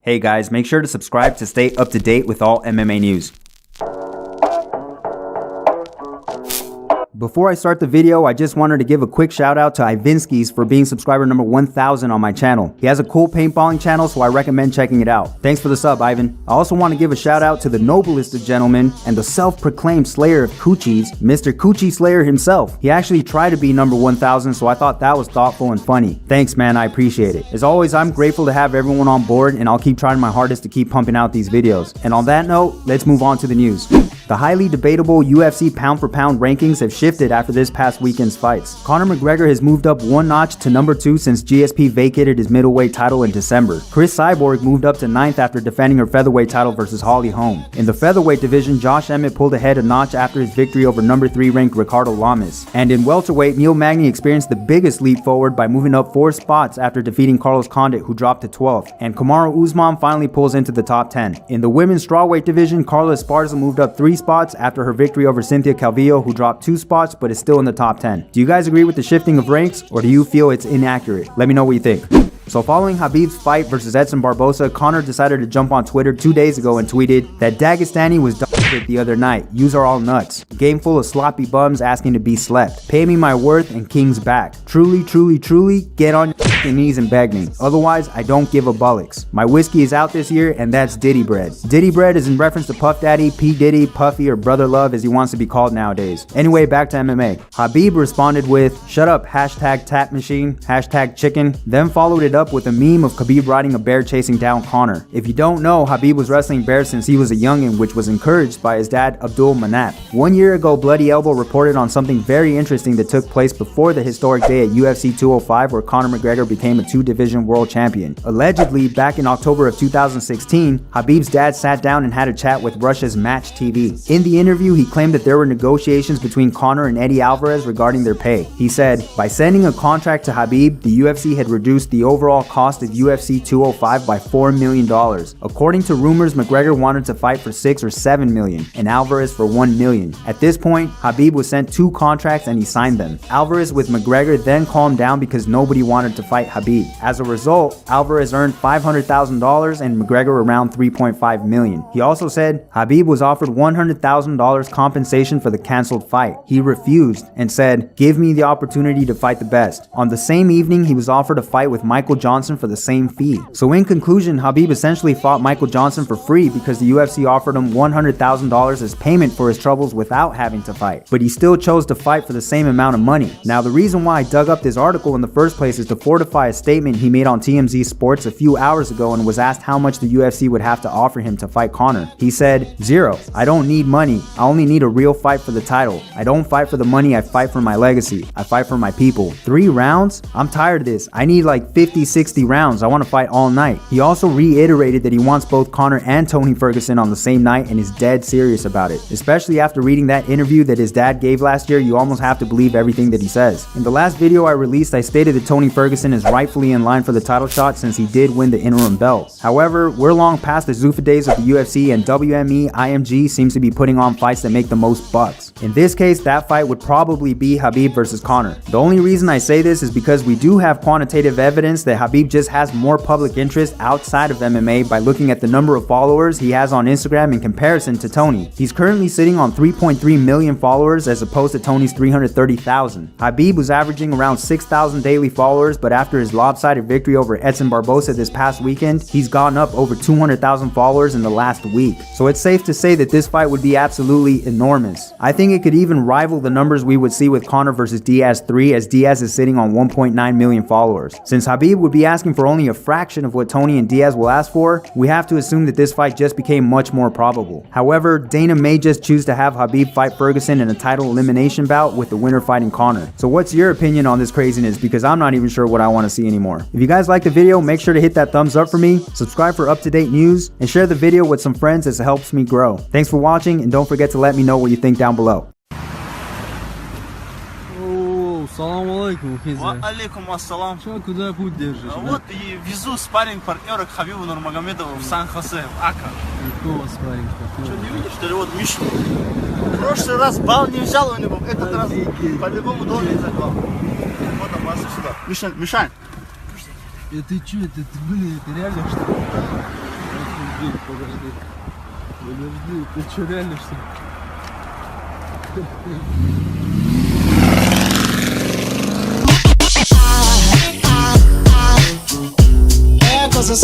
Hey guys, make sure to subscribe to stay up to date with all MMA news. Before I start the video, I just wanted to give a quick shout out to Ivinskis for being subscriber number 1000 on my channel. He has a cool paintballing channel, so I recommend checking it out. Thanks for the sub, Ivan. I also want to give a shout out to the noblest of gentlemen and the self-proclaimed slayer of coochies, Mr. Coochie Slayer himself. He actually tried to be number 1000, so I thought that was thoughtful and funny. Thanks, man, I appreciate it. As always, I'm grateful to have everyone on board, and I'll keep trying my hardest to keep pumping out these videos. And on that note, let's move on to the news. The highly debatable UFC pound-for-pound rankings have shifted after this past weekend's fights. Conor McGregor has moved up one notch to number 2 since GSP vacated his middleweight title in December. Chris Cyborg moved up to 9th after defending her featherweight title versus Holly Holm. In the featherweight division, Josh Emmett pulled ahead a notch after his victory over number 3 ranked Ricardo Lamas. And in welterweight, Neil Magny experienced the biggest leap forward by moving up 4 spots after defeating Carlos Condit, who dropped to 12th. And Kamaru Usman finally pulls into the top 10. In the women's strawweight division, Carla Esparza moved up 3 spots after her victory over Cynthia Calvillo, who dropped 2 spots but is still in the top 10. Do you guys agree with the shifting of ranks, or do you feel it's inaccurate? Let me know what you think. So following Khabib's fight versus Edson Barbosa, Conor decided to jump on Twitter 2 days ago and tweeted that Dagestani was dog shit the other night. Yous are all nuts. Game full of sloppy bums asking to be slept. Pay me my worth and King's back. Truly, truly, truly, get on your knees and beg me. Otherwise, I don't give a bullocks. My whiskey is out this year, and that's Diddy Bread. Diddy Bread is in reference to Puff Daddy, P. Diddy, Puffy, or Brother Love as he wants to be called nowadays. Anyway, back to MMA. Khabib responded with, "Shut up, hashtag tap machine, hashtag chicken," then followed it up with a meme of Khabib riding a bear chasing down Conor. If you don't know, Khabib was wrestling bears since he was a youngin', which was encouraged by his dad Abdul Manap. 1 year ago, Bloody Elbow reported on something very interesting that took place before the historic day at UFC 205 where Conor McGregor became a 2-division world champion. Allegedly, back in October of 2016, Khabib's dad sat down and had a chat with Russia's Match TV. In the interview, he claimed that there were negotiations between Conor and Eddie Alvarez regarding their pay. He said, by sending a contract to Khabib, the UFC had reduced the overall cost of UFC 205 by $4 million. According to rumors, McGregor wanted to fight for $6 or $7 million, and Alvarez for $1 million. At this point, Khabib was sent 2 contracts and he signed them. Alvarez with McGregor then calmed down because nobody wanted to fight Khabib. As a result, Alvarez earned $500,000 and McGregor around $3.5 million. He also said Khabib was offered $100,000 compensation for the cancelled fight. He refused and said, "Give me the opportunity to fight the best." On the same evening, he was offered a fight with Michael Johnson for the same fee. So in conclusion, Khabib essentially fought Michael Johnson for free because the UFC offered him $100,000 as payment for his troubles without having to fight. But he still chose to fight for the same amount of money. Now, the reason why I dug up this article in the first place is to fortify a statement he made on TMZ Sports a few hours ago and was asked how much the UFC would have to offer him to fight Conor. He said, "0. I don't need money. I only need a real fight for the title. I don't fight for the money, I fight for my legacy. I fight for my people. 3 rounds? I'm tired of this. I need like 50, 60 rounds. I want to fight all night." He also reiterated that he wants both Conor and Tony Ferguson on the same night and is dead serious about it. Especially after reading that interview that his dad gave last year, you almost have to believe everything that he says. In the last video I released, I stated that Tony Ferguson is rightfully in line for the title shot since he did win the interim belt. However, we're long past the Zuffa days of the UFC, and WME IMG seems to be putting on fights that make the most bucks. In this case, that fight would probably be Khabib versus Conor. The only reason I say this is because we do have quantitative evidence that Khabib just has more public interest outside of MMA by looking at the number of followers he has on Instagram in comparison to Tony. He's currently sitting on 3.3 million followers as opposed to Tony's 330,000. Khabib was averaging around 6,000 daily followers, but after his lopsided victory over Edson Barbosa this past weekend, he's gone up over 200,000 followers in the last week. So it's safe to say that this fight would be absolutely enormous. I think it could even rival the numbers we would see with Conor versus Diaz 3, as Diaz is sitting on 1.9 million followers. Since Khabib would be asking for only a fraction of what Tony and Diaz will ask for, we have to assume that this fight just became much more probable. However, Dana may just choose to have Khabib fight Ferguson in a title elimination bout with the winner fighting Conor. So what's your opinion on this craziness? Because I'm not even sure what I want to see anymore. If you guys like the video, make sure to hit that thumbs up for me, subscribe for up-to-date news, and share the video with some friends as it helps me grow. Thanks for watching, and don't forget to let me know what you think down below. Салам алейкум, Хиза. Алейкум ассалам. Что, куда путь держишь? Вот и везу спарринг-партнера к Хабибу Нурмагомедову в Сан-Хосе, в Ака. Какого спарринг-партнера? Что, не видишь, что ли? Вот Мишу. В прошлый раз балл не взял у него, этот раз по-любому доме заклал. Вот он, сюда. Мишань. Это что, это, блин, это реально что ли? Ты что, реально что ли? Cosas